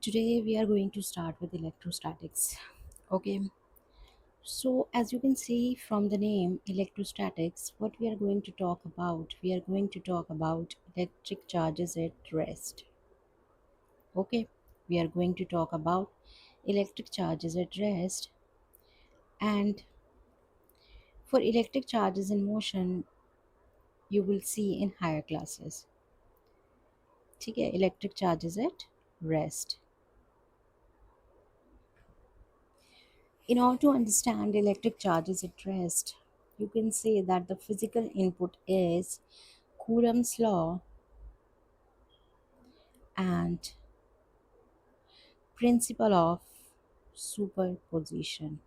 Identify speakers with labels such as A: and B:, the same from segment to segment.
A: Today we are going to start with electrostatics. Okay, so as you can see from the name electrostatics, what we are going to talk about, we are going to talk about electric charges at rest. Okay, we are going to talk about electric charges at rest, and for electric charges in motion, you will see in higher classes. ठीक है, electric charges at rest. In order to understand electric charges at rest, you can say that the physical input is Coulombs law and principle of superposition.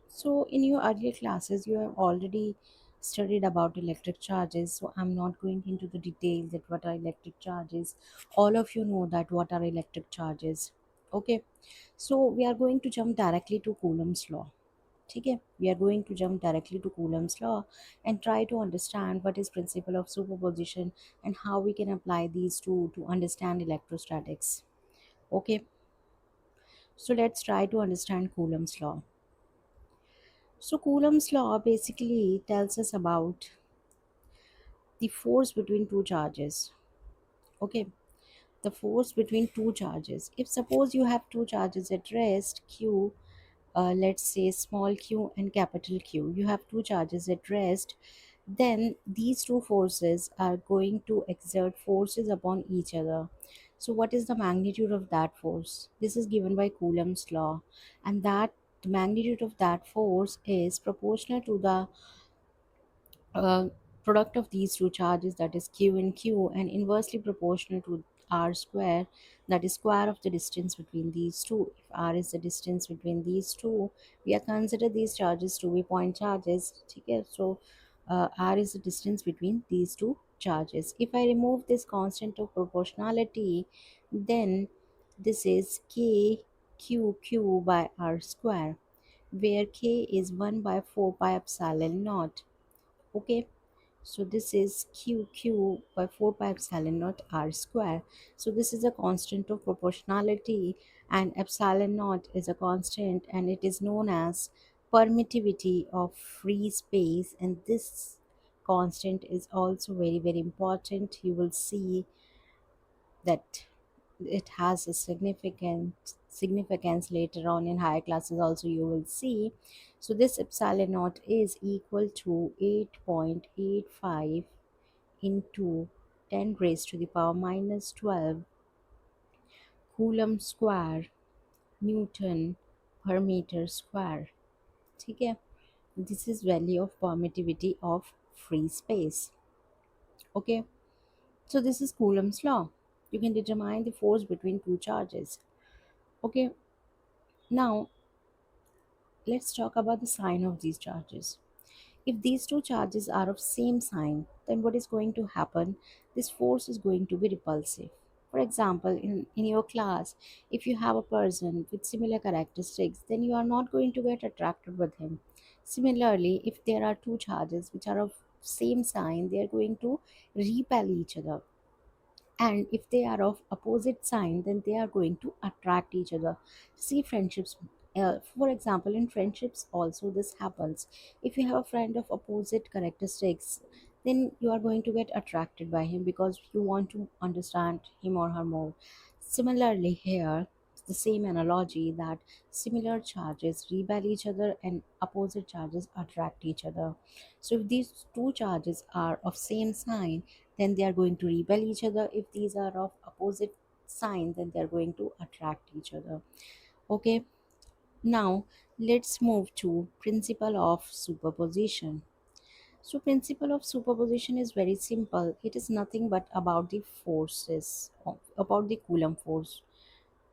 A: So, in your earlier classes, you have already studied about electric charges. So, I'm not going into the details that what are electric charges. All of you know that what are electric charges. Okay, so we are going to jump directly to Coulombs law. ठीक है, we are going to jump directly to Coulomb's law and try to understand what is principle of superposition and how we can apply these two to understand electrostatics. Okay, so let's try to understand Coulomb's law. So Coulomb's law basically tells us about the force between two charges. Okay, the force between two charges. If suppose you have two charges at rest, q, let's say small q and capital Q, you have two charges at rest, then these two forces are going to exert forces upon each other. So what is the magnitude of that force? This is given by Coulomb's law, and that the magnitude of that force is proportional to the uh, product of these two charges, that is q and q, and inversely proportional to r square, that is square of the distance between these two. If r is the distance between these two, we are consider these charges to be point charges. Okay, so r is the distance between these two charges. If I remove this constant of proportionality, then this is k q q by r square, where k is 1 by 4 pi epsilon naught. Okay, so this is q by 4 pi epsilon naught r square. So this is a constant of proportionality, and epsilon naught is a constant, and it is known as permittivity of free space. And this constant is also very important. You will see that it has a significance later on in higher classes also, you will see. So this epsilon naught is equal to 8.85 into 10 raised to the power minus 12 coulomb square Newton per meter square. ठीक है, this is value of permittivity of free space. Okay, so this is Coulomb's law. You can determine the force between two charges. Okay, now let's talk about the sign of these charges. If these two charges are of same sign, then what is going to happen? This force is going to be repulsive. For example, in your class, if you have a person with similar characteristics, then you are not going to get attracted with him. Similarly, if there are two charges which are of same sign, they are going to repel each other. And if they are of opposite sign, then they are going to attract each other. See friendships, for example, in friendships also this happens. If you have a friend of opposite characteristics, then you are going to get attracted by him because you want to understand him or her more. Similarly here, the same analogy, that similar charges repel each other and opposite charges attract each other. So if these two charges are of same sign, then they are going to repel each other. If these are of opposite sign, then they are going to attract each other. Okay, now let's move to principle of superposition. So principle of superposition is very simple. It is nothing but about the forces about the Coulomb force,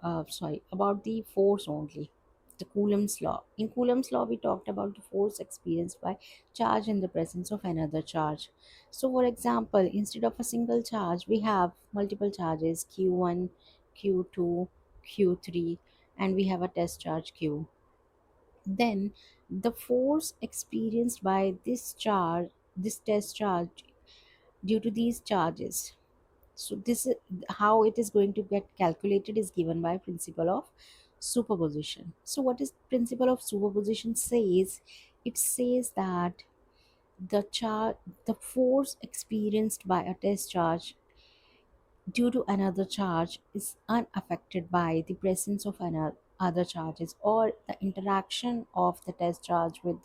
A: about the force only. The Coulomb's law. In Coulomb's law, we talked about the force experienced by charge in the presence of another charge. So, for example, instead of a single charge, we have multiple charges Q1, Q2, Q3, and we have a test charge Q. Then, the force experienced by this test charge, due to these charges. So this is how it is going to get calculated, is given by principle of superposition. So what is principle of superposition says? It says that the force experienced by a test charge due to another charge is unaffected by the presence of another other charges, or the interaction of the test charge with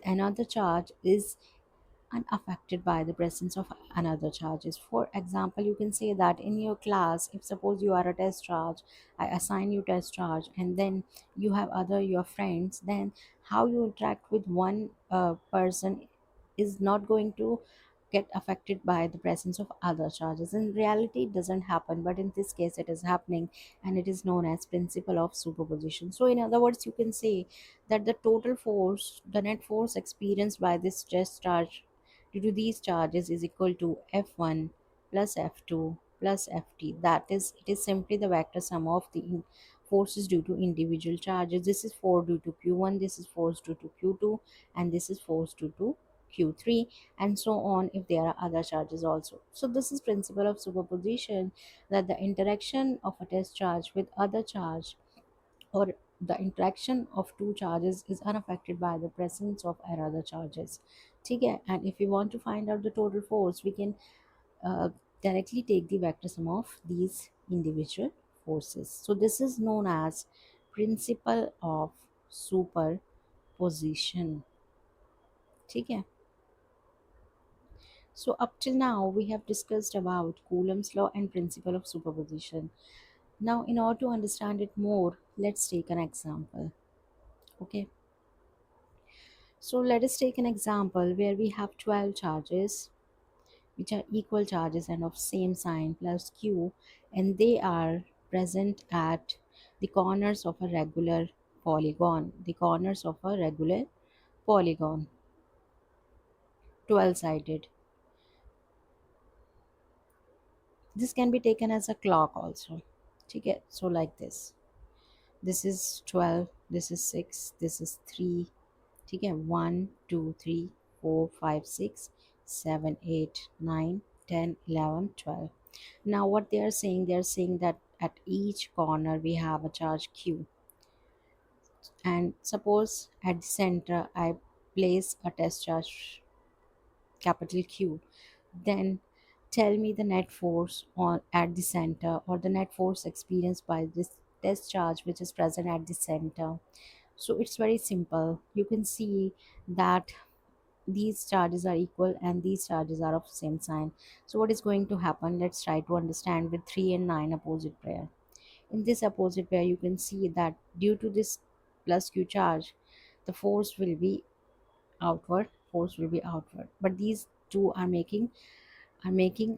A: another charge is unaffected by the presence of another charges. For example, you can say that in your class, if suppose you are a test charge, I assign you test charge, and then you have other your friends, then how you interact with one person is not going to get affected by the presence of other charges. In reality it doesn't happen, but in this case it is happening, and it is known as principle of superposition. So in other words, you can say that the total force, the net force experienced by this test charge due to these charges is equal to F1 plus F2 plus Ft. That is, it is simply the vector sum of the forces due to individual charges. This is force due to Q1, this is force due to Q2, and this is force due to Q3, and so on if there are other charges also. So this is principle of superposition, that the interaction of a test charge with other charge, or the interaction of two charges, is unaffected by the presence of another charges. Okay, and if we want to find out the total force, we can uh, directly take the vector sum of these individual forces. So this is known as principle of superposition. Okay. So up till now we have discussed about Coulombs law and principle of superposition. Now in order to understand it more, let's take an example. Okay. So let us take an example where we have 12 charges which are equal charges and of same sign plus q, and they are present at the corners of a regular polygon. The corners of a regular polygon, 12 sided. This can be taken as a clock also. Okay, so like this is 12, this is 6, this is 3. Okay, 1 2 3 4 5 6 7 8 9 10 11 12. Now what they are saying that at each corner we have a charge q, and suppose at the center I place a test charge capital Q, then tell me the net force on at the center, or the net force experienced by this test charge which is present at the center. So it's very simple. You can see that these charges are equal and these charges are of same sign. So what is going to happen? Let's try to understand with 3 and 9 opposite pair. In this opposite pair, you can see that due to this plus q charge, the force will be outward, but these two are making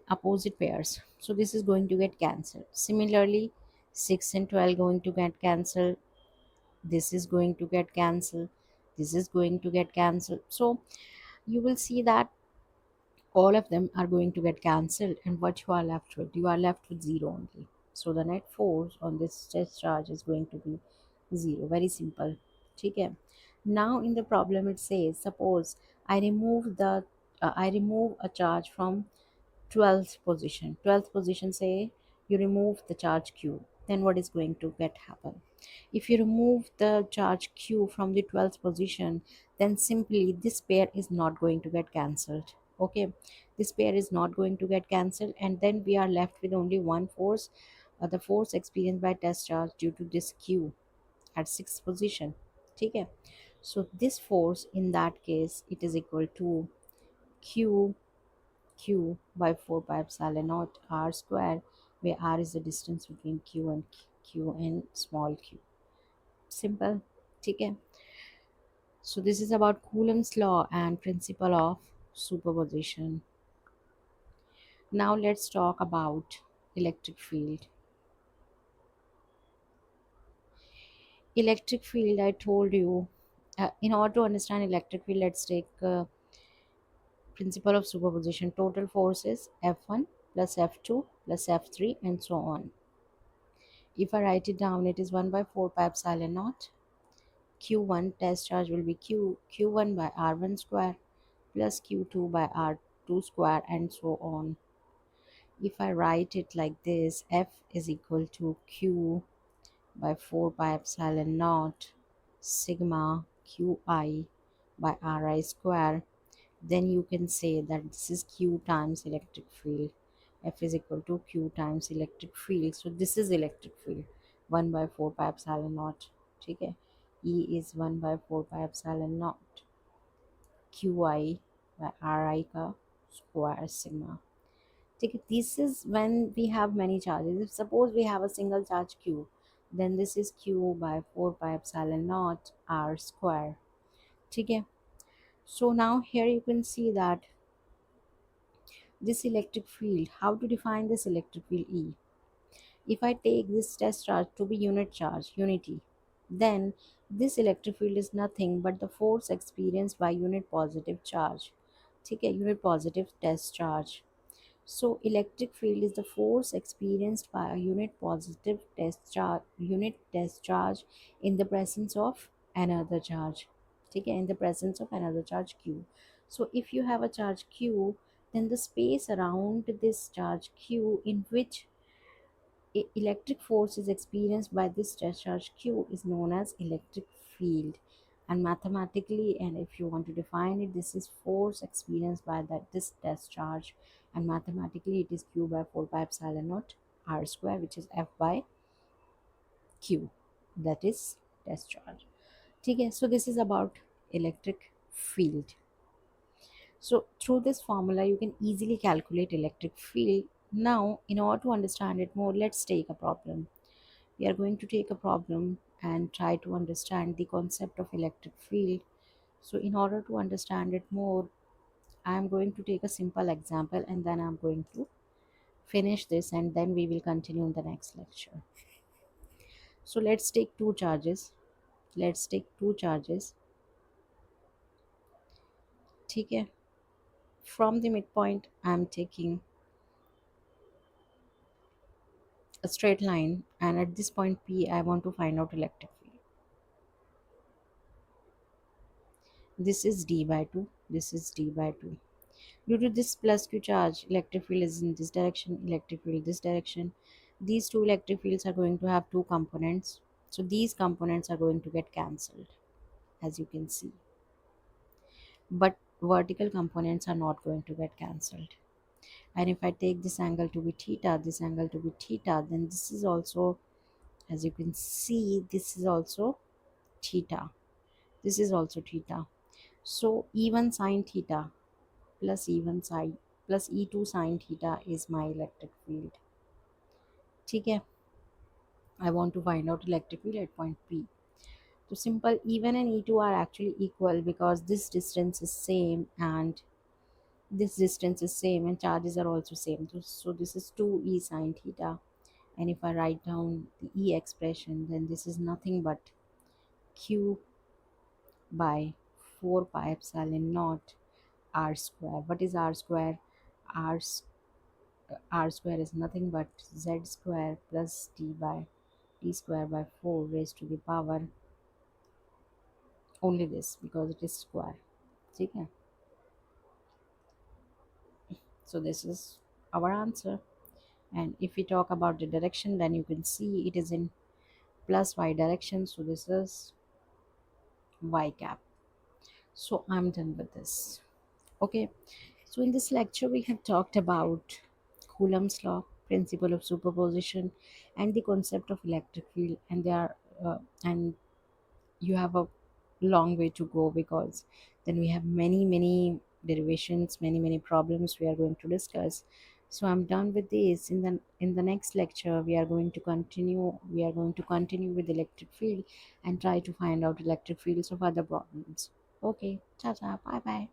A: opposite pairs, so this is going to get cancelled. Similarly, 6 and 12 going to get cancelled, this is going to get cancelled, this is going to get cancelled. So you will see that all of them are going to get cancelled, and what you are left with zero only. So the net force on this test charge is going to be zero. Very simple. Okay. Now in the problem it says, suppose I remove a charge from 12th position. 12th position, say you remove the charge q, then what is going to get happen? If you remove the charge q from the 12th position, then simply this pair is not going to get cancelled. Okay, this pair is not going to get cancelled, and then we are left with only one force, the force experienced by test charge due to this q at 6th position. Okay, so this force in that case, it is equal to q q by 4 pi epsilon naught r square, where r is the distance between q and small q. Simple. Okay. So this is about Coulomb's law and principle of superposition. Now let's talk about electric field. Electric field, I told you, in order to understand electric field, let's take principle of superposition. Total forces F1 plus F2 plus F3 and so on. If I write it down, it is 1 by 4 pi epsilon naught. Q1 test charge will be Q1 by R1 square plus Q2 by R2 2 square, and so on. If I write it like this, F is equal to Q by 4 pi epsilon naught sigma Qi by Ri square, then you can say that this is Q times electric field. F is equal to Q times electric field. So this is electric field 1 by 4 pi epsilon naught. ठीक है, E is 1 by 4 pi epsilon naught Qi by Ri का square sigma. ठीक है, this is when we have many charges. If suppose we have a single charge Q, then this is Q by 4 pi epsilon naught R square. ठीक है, so now here you can see that this electric field, how to define this electric field E. If I take this test charge to be unit charge, unity, then this electric field is nothing but the force experienced by unit positive charge. ठीक है, unit positive test charge. So electric field is the force experienced by a unit test charge in the presence of another charge. ठीक है, in the presence of another charge Q. So if you have a charge Q, then the space around this charge Q in which electric force is experienced by this test charge Q is known as electric field. And mathematically, and if you want to define it, this is force experienced by this test charge, and mathematically it is Q by 4 pi epsilon naught R square, which is F by Q, that is test charge. Okay, so this is about electric field. So through this formula you can easily calculate electric field. Now in order to understand it more, let's take a problem. We are going to take a problem and try to understand the concept of electric field. So in order to understand it more, I am going to take a simple example and then I'm going to finish this, and then we will continue in the next lecture. So let's take two charges. Let's take two charges. ठीक है, from the midpoint I am taking a straight line, and at this point P I want to find out electric field. This is d by 2, this is d by 2. Due to this plus q charge, electric field is in this direction, electric field this direction. These two electric fields are going to have two components. So these components are going to get cancelled, as you can see. But vertical components are not going to get cancelled. And if I take this angle to be theta, this angle to be theta, then this is also, as you can see, this is also theta. This is also theta. So E1 sine theta plus E1 sine plus E2 sine theta is my electric field. ठीक है, I want to find out electric field at point P. So simple, E1 and E2 are actually equal because this distance is same and this distance is same, and charges are also same. So this is 2E sine theta, and if I write down the E expression, then this is nothing but Q by 4 pi epsilon naught R square. What is R square? R square is nothing but Z square plus t square by 4 raised to the power only this, because it is square. Okay, so this is our answer. And if we talk about the direction, then you can see it is in plus y direction, so this is y cap. So I'm done with this. Okay, so in this lecture we have talked about Coulombs law, principle of superposition, and the concept of electric field. And they are and you have a long way to go, because then we have many derivations, many problems we are going to discuss. So I'm done with this. In the next lecture we are going to continue with electric field and try to find out electric fields of other problems. Okay, ta bye bye.